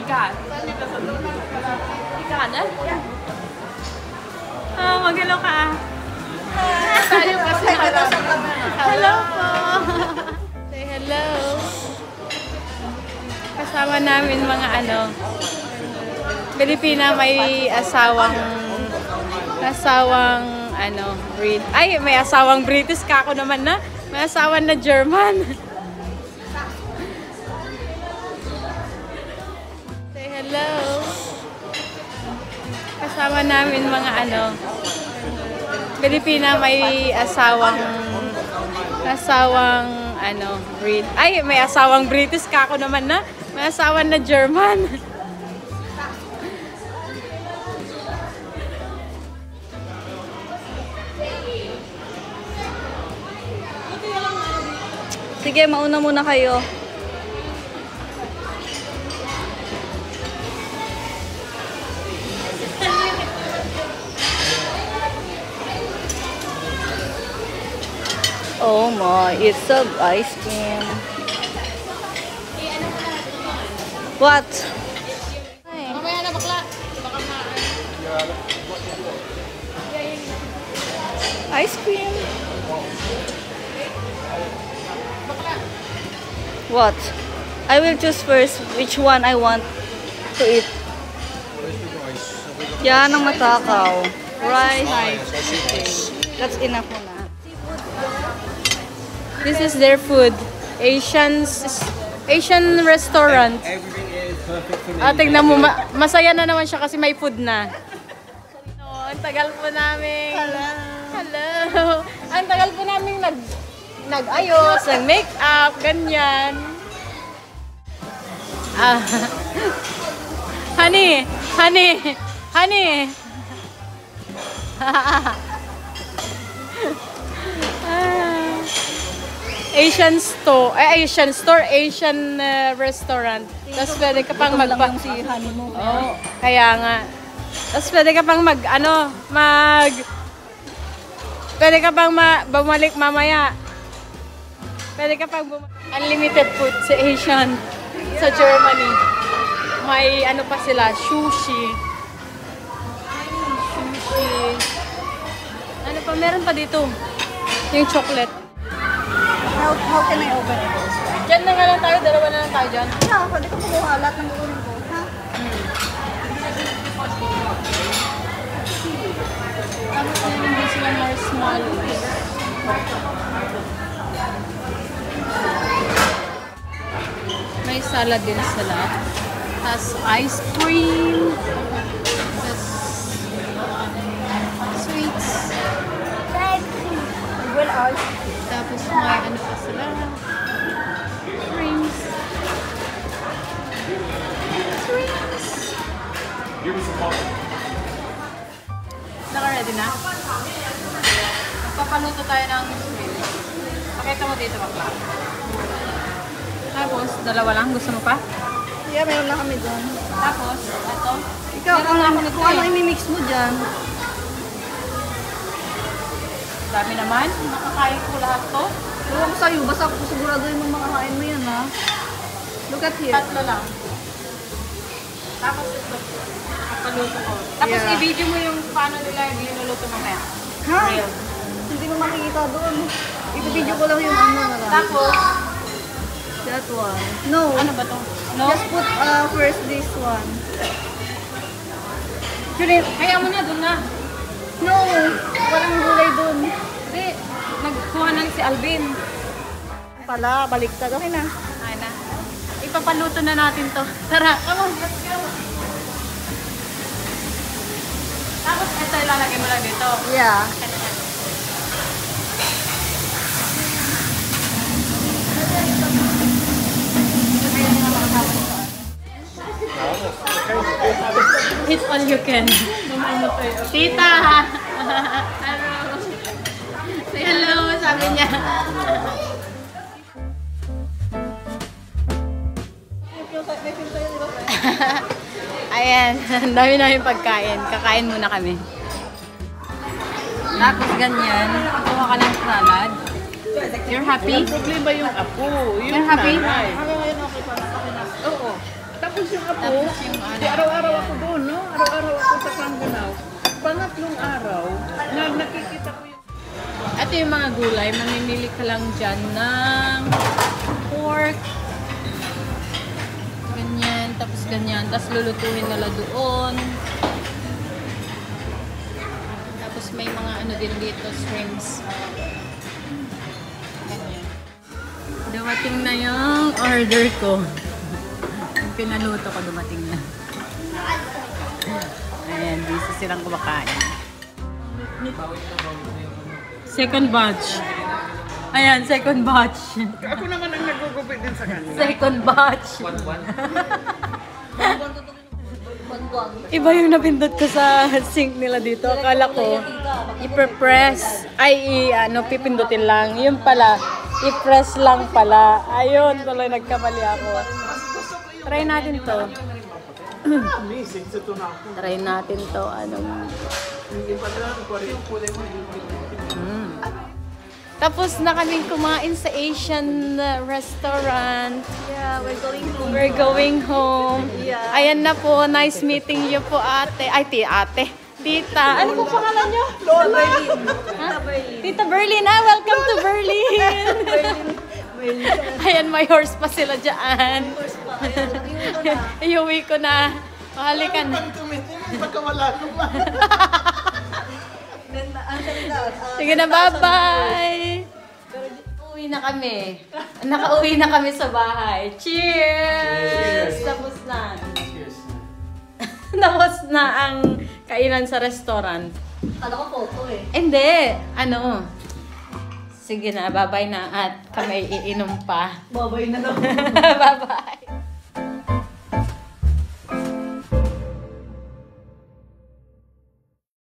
Ikan. Ikan, eh? Ah, magalo ka. Tayo kasi harap. Hello po. Say hello. Kasama namin mga Pilipina may asawang may asawang British ka ako naman na. May asawan na German. Say hello. Kasama namin mga Pilipina may asawang may asawang British ka ako naman na. May asawan na German. Sige, mauna muna kayo. Oh my, it's a ice cream. What? Mamaya na bakla. Baka Ice cream? What? I will choose first which one I want to eat. Yan ang matakaw. Rice. That's enough na. This is their food. Asian restaurant. Everything is perfect for me. Tingnan mo, masaya na naman siya kasi may food na. Ang tagal po namin. Hello. Ang tagal po namin nag-ayos, nag-make-up, ganyan. Honey. Asian restaurant. Tapos pwede ka pang Si honey mo. Oh, kaya nga. Tapos pwede ka pang pwede ka pang bumalik mamaya. Pwede ka pang unlimited food sa Asian, sa Germany. May pa sila, sushi. Ano pa, meron pa dito. Yung chocolate. How can I open it? Diyan na nga lang tayo, dalawa na lang tayo dyan. Yeah, pwede ko kumuha lahat ng gulong ko. Ha? Tapos meron din sila more small. May salad din sila. Tapos ice cream. Tapos sweets. Tapos may pa sila. Drinks. Naka-ready na? Papaluto tayo ng shrimp. Pakita mo dito, bakla. Tapos, dalawa lang. Gusto mo pa? Yeah, meron na kami doon. Tapos, ito. Ikaw, Meron na ako nito kung ano eh. imimix mo dyan? Dami naman. Makakain ko lahat to. Ewan ko sa'yo, basta siguraduhin mo makakain mo yan, ha? Look at here. Tatlo lang. Tapos ito. Papaluto ko. Tapos Yeah. i-video mo yung paano nila ginuluto mamaya. Ha? Real. Hindi mo makikita doon. Ibibidyo ko lang yung ano na lang. Tapos, That one. No. ano ba to? No? Just put first this one. Kaya mo na, dun na. No. Walang gulay doon. Hindi. Nagkuha na si Alvin. Pala, baliktad. Okay na. Ay na. Ipapaluto na natin to. Tara, come on, let's go. Tapos ito ilalagay mo lang dito. Yeah. Eat all you can. Tita! Hello! Say hello, sabi niya. Ayan, ang dami namin pagkain. Kakain muna kami. Tapos ganyan, kuha ka ng salad. You're happy? Problema yung apo. You're happy? Nanay. Hanggang ngayon okay pa. Okay na. Oo. Tapos yung apo, Tapos yung ano. di araw-araw ako doon, no? Araw-araw ako sa Kangganaw. Pangatlong araw, na nakikita ko yung... Ito yung mga gulay. Mamimili ka lang dyan ng pork. Ganyan. Tapos ganyan. Tapos lulutuin nila doon. Tapos may mga ano din dito, shrimps. Ganyan. Dumating na yung order ko. Yung pinaluto ko, dumating na. Ayan, busy silang kumakain. Second batch. Ayan, second batch. Ako naman ang nagugupit din sa kanila. Second batch. Iba yung napindot ko sa sink nila dito. Akala ko, i-press. Pipindutin lang. Yun pala, i-press lang pala. Ayun, tuloy nagkamali ako. Try natin to. Try natin to. Tapos na kaming kumain sa Asian restaurant. Yeah, we're going home. We're going home. Yeah. Ayan na po. Nice meeting you po, ate. Ay, ate. Tita. Ano po pangalan niyo? Berlin. Ha? Tita Berlin. Welcome to Berlin. Ayan, may horse pa sila dyan. Iuwi ko na. Halikan. Sige na, bye-bye. Uwi na kami. Nakauwi na kami sa bahay. Cheers! Tapos na. Tapos na ang kainan sa restaurant. Kala ko photo eh. Hindi. Sige na, bye-bye na at kami iinom pa. Babay na daw. Bye-bye.